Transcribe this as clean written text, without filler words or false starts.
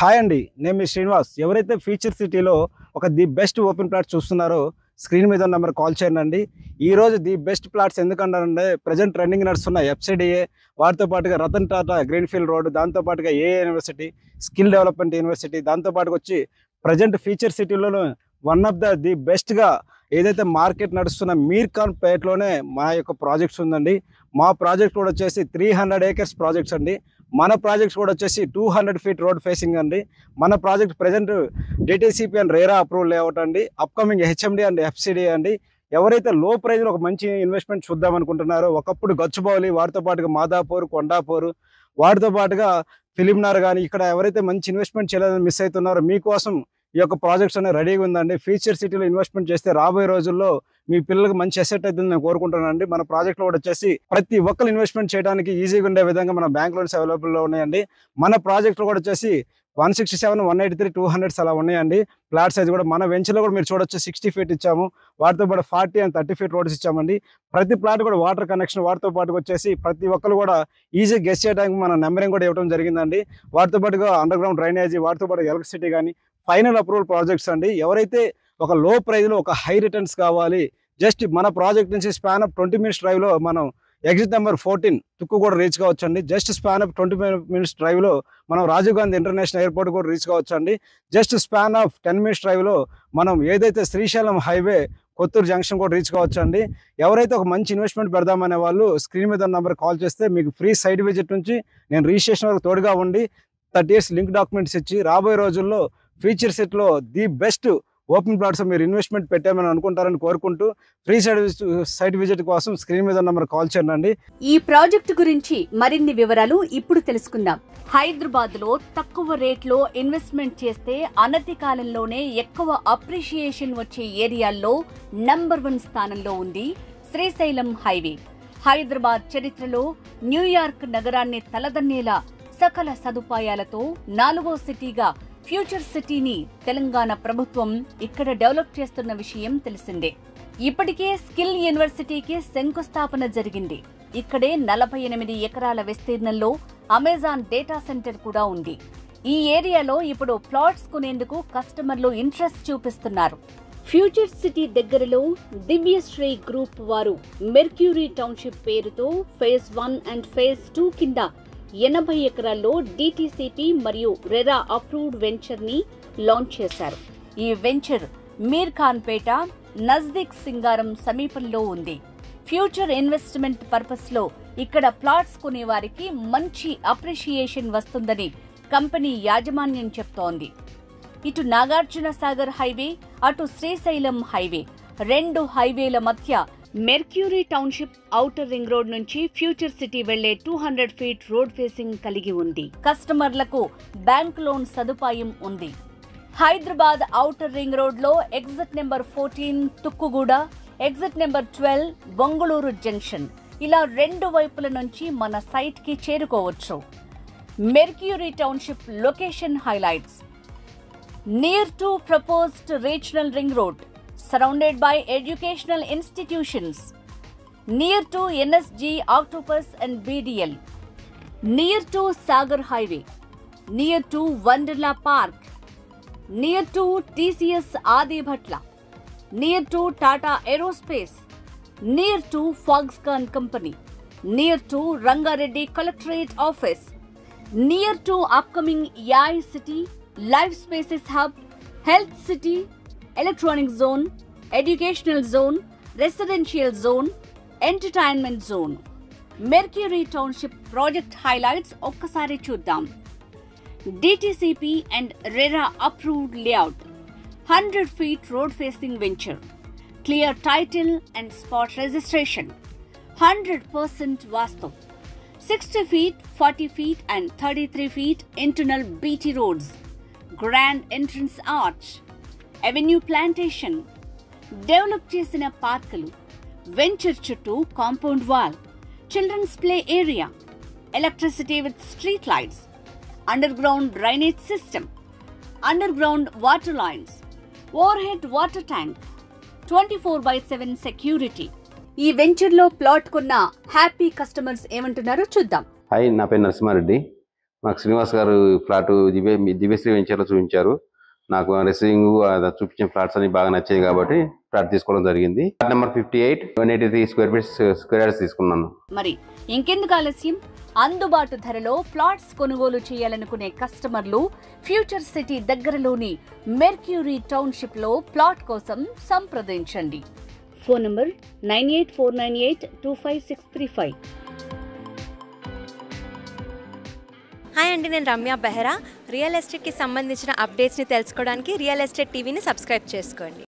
Hi అండి, నేను మీ శ్రీనివాస్. ఎవరైతే ఫీచర్ సిటీలో ఒక ది బెస్ట్ ఓపెన్ ప్లాట్ చూస్తున్నారో స్క్రీన్ మీద ఉన్న నెంబర్ కాల్ చేయండి. ఈరోజు ది బెస్ట్ ప్లాట్స్ ఎందుకంటారంటే ప్రజెంట్ ట్రెండింగ్ నడుస్తున్న ఎఫ్సిడిఏ, వాటితో పాటుగా రతన్ టాటా గ్రీన్ఫీల్డ్ రోడ్, దాంతోపాటుగా ఏఏ యూనివర్సిటీ, స్కిల్ డెవలప్మెంట్ యూనివర్సిటీ, దాంతోపాటుగా వచ్చి ప్రజెంట్ ఫీచర్ సిటీలోనే వన్ ఆఫ్ ది బెస్ట్గా ఏదైతే మార్కెట్ నడుస్తున్న మీర్ఖాన్ పేట్లోనే మా యొక్క ప్రాజెక్ట్స్ ఉందండి. మా ప్రాజెక్ట్ కూడా వచ్చేసి 300 acres ప్రాజెక్ట్స్ అండి. మన ప్రాజెక్ట్స్ కూడా వచ్చేసి 200 feet రోడ్ ఫేసింగ్ అండి. మన project present DTCP and RERA approval layout అండి. అప్కమింగ్ హెచ్ఎండి అండ్ ఎఫ్సిడి అండి. ఎవరైతే లో ప్రైజ్లో ఒక మంచి ఇన్వెస్ట్మెంట్ చూద్దాం అనుకుంటున్నారో, ఒకప్పుడు గచ్చిబౌలి, వాటితో పాటుగా మాదాపూర్, కొండాపూర్, వాటితో పాటుగా ఫిలింనగర్ కానీ ఇక్కడ ఎవరైతే మంచి ఇన్వెస్ట్మెంట్ చేయలేదని మిస్ అవుతున్నారో మీకోసం ఈ యొక్క ప్రాజెక్ట్స్ అనేది రెడీగా ఉందండి. ఫ్యూచర్ సిటీలో ఇన్వెస్ట్మెంట్ చేస్తే రాబోయే రోజుల్లో మీ పిల్లలకు మంచి అసెట్ అవుతుందని నేను కోరుకుంటున్నానండి. మన ప్రాజెక్ట్లో కూడా వచ్చేసి ప్రతి ఒక్కరు ఇన్వెస్ట్మెంట్ చేయడానికి ఈజీగా ఉండే విధంగా మన బ్యాంక్ లోన్స్ అవైలబుల్లో ఉన్నాయండి. మన ప్రాజెక్ట్లో కూడా వచ్చేసి 167, 183, 200 అలా ఉన్నాయండి. ప్లాట్ సైజ్ కూడా మన వెంచర్లో కూడా మీరు చూడొచ్చు 60 feet ఇచ్చాము. వాటితో పాటు 40 and 30 feet రోడ్స్ ఇచ్చామండి. ప్రతి ప్లాట్ కూడా వాటర్ కనెక్షన్, వాటితో పాటు వచ్చేసి ప్రతి ఒక్కరు కూడా ఈజీ గెస్ట్ చేయడానికి మన నెంబరింగ్ కూడా ఇవ్వడం జరిగిందండి. వాటితో పాటుగా అండర్ గ్రౌండ్ డ్రైనేజీ, వాటితో పాటు ఎలక్ట్రిసిటీ కానీ ఫైనల్ అప్రూవల్ ప్రాజెక్ట్స్ అండి. ఎవరైతే ఒక లో ప్రైజ్లో ఒక హై రిటర్న్స్ కావాలి, జస్ట్ మన ప్రాజెక్ట్ నుంచి స్పాన్ ఆఫ్ 20 minutes డ్రైవ్లో మనం ఎగ్జిట్ నెంబర్ 14 తుక్కు కూడా రీచ్ కావచ్చు అండి. జస్ట్ స్పాన్ ఆఫ్ 20 minutes డ్రైవ్లో మనం రాజీవ్ గాంధీ ఇంటర్నేషనల్ ఎయిర్పోర్ట్ కూడా రీచ్ కావచ్చు అండి. జస్ట్ స్పాన్ ఆఫ్ 10 minutes డ్రైవ్లో మనం ఏదైతే శ్రీశైలం హైవే కొత్తూరు జంక్షన్ కూడా రీచ్ కావచ్చు అండి. ఎవరైతే ఒక మంచి ఇన్వెస్ట్మెంట్ పెడదామనే వాళ్ళు స్క్రీన్ మీద నెంబర్ కాల్ చేస్తే మీకు ఫ్రీ సైట్ విజిట్ నుంచి నేను రిజిస్ట్రేషన్ వరకు తోడుగా ఉండి 30 years లింక్ డాక్యుమెంట్స్ ఇచ్చి రాబోయే రోజుల్లో ఫీచర్ సెట్లో ది బెస్ట్ ఓపెన్ ప్లాట్స్ మీరు ఇన్వెస్ట్మెంట్ పెట్టామని అనుకుంటారని కోరుకుంటూ ఫ్రీ సైట్ విజిట్ కోసం స్క్రీన్ మీద నెంబర్ కాల్ చేయండి. ఈ ప్రాజెక్టు గురించి మరిన్ని వివరాలు ఇప్పుడు తెలుసుకుందాం. హైదరాబాద్ లో తక్కువ రేట్లో ఇన్వెస్ట్మెంట్ చేస్తే అనతి కాలంలోనే ఎక్కువ అప్రిషియేషన్ వచ్చే ఏరియాల్లో నంబర్ 1 స్థానంలో ఉంది శ్రీశైలం హైవే. హైదరాబాద్ చరిత్రలో న్యూయార్క్ నగరాన్ని తలదన్నేలా సకల సదుపాయాలతో 4వ సిటీగా ఫ్యూచర్ సిటీని తెలంగాణ ప్రభుత్వం ఇక్కడ డెవలప్ చేస్తున్న విషయం తెలిసిందే. ఇప్పటికే స్కిల్ యూనివర్సిటీకి శంకుస్థాపన జరిగింది. ఇక్కడే 48 ఎకరాల విస్తీర్ణంలో అమెజాన్ డేటా సెంటర్ కూడా ఉంది. ఈ ఏరియాలో ఇప్పుడు ప్లాట్స్ కొనేందుకు కస్టమర్లు ఇంట్రెస్ట్ చూపిస్తున్నారు. ఫ్యూచర్ సిటీ దగ్గరలో దివ్యశ్రీ గ్రూప్ వారు మెర్క్యూరీ టౌన్షిప్ పేరుతో ఫేజ్ 1 అండ్ ఫేజ్ 2 కింద 80 ఎకరాల్లో డిటిసిపి మరియు రెరా అప్రూవ్డ్ వెంచర్ ని లాంచ్ చేశారు. ఈ వెంచర్ మీర్ఖాన్ పేట, నజ్దీక్ సింగారం సమీపంలో ఉంది. ఫ్యూచర్ ఇన్వెస్ట్మెంట్ పర్పస్ లో ఇక్కడ ప్లాట్స్ కొనే వారికి మంచి అప్రిషియేషన్ వస్తుందని కంపెనీ యాజమాన్యం చెప్తోంది. ఇటు నాగార్జున సాగర్ హైవే, అటు శ్రీశైలం హైవే, 2 హైవేల మధ్య mercury township outer ring road నుంచి ఫ్యూచర్ సిటీ వెళ్లే 200 feet రోడ్ ఫేసింగ్ కలిగి ఉంది. కస్టమర్లకు బ్యాంక్ లోన్ సదుపాయం ఉంది. హైదరాబాద్ ఔటర్ రింగ్ రోడ్ లో exit number 14 Tukkuguda, exit number 12 Bongulur junction, ఇలా 2 వైపుల నుంచి మన సైట్ కి చేరుకోవచ్చు. Mercury township location highlights: near to proposed regional ring road, surrounded by educational institutions, near to NSG, Octopus and BDL, near to Sagar Highway, near to Wonderla Park, near to TCS Adi Bhatla, near to Tata Aerospace, near to Foxconn Company, near to Rangareddy Collectorate Office, near to upcoming AI City, Life Spaces Hub, Health City, Electronic Zone, Educational Zone, Residential Zone, Entertainment Zone. Mercury Township Project Highlights ఒక్కసారి చూద్దాం. DTCP and RERA approved layout, 100 feet road facing venture, clear title and spot registration, 100% Vastu, 60 feet, 40 feet and 33 feet internal BT roads, grand entrance arch, avenue plantation, develop చేసిన పార్కులు, venture చుట్టూ compound wall, children's play area, electricity with street lights, underground drainage system, underground water lines, overhead water tank, 24/7 security. ఈ venture లో plot కొన్న happy customers ఏమంటున్నారో చూద్దాం. Hi, నా పేరు నరసింహారెడ్డి. మాకు శ్రీనివాస్ గారు ఫ్లాట్ దివ్యశ్రీ వెంచర్లో చూపించారు. నాకు రిసీవింగ్ చూపించిన ఫ్లాట్స్ అన్ని బాగా నచ్చాయి కాబట్టి ఫ్లాట్ తీసుకోవడం జరిగింది. ఫ్లాట్ నెంబర్ 58 183 స్క్వేర్ యార్డ్స్ తీసుకున్నాను. మరి ఇంకెందుకు ఆలస్యం, అందుబాటు ధరలో ప్లాట్స్ కొనుగోలు చేయాలనుకునే కస్టమర్లు ఫ్యూచర్ సిటీ దగ్గరలోని మెర్క్యూరీ టౌన్షిప్ లో ప్లాట్ కోసం సంప్రదించండి. Phone number 9849825635. హాయ్ అండి, నేను రమ్య బెహరా. రియల్ ఎస్టేట్కి సంబంధించిన అప్డేట్స్ని తెలుసుకోవడానికి రియల్ ఎస్టేట్ టీవీని సబ్స్క్రైబ్ చేసుకోండి.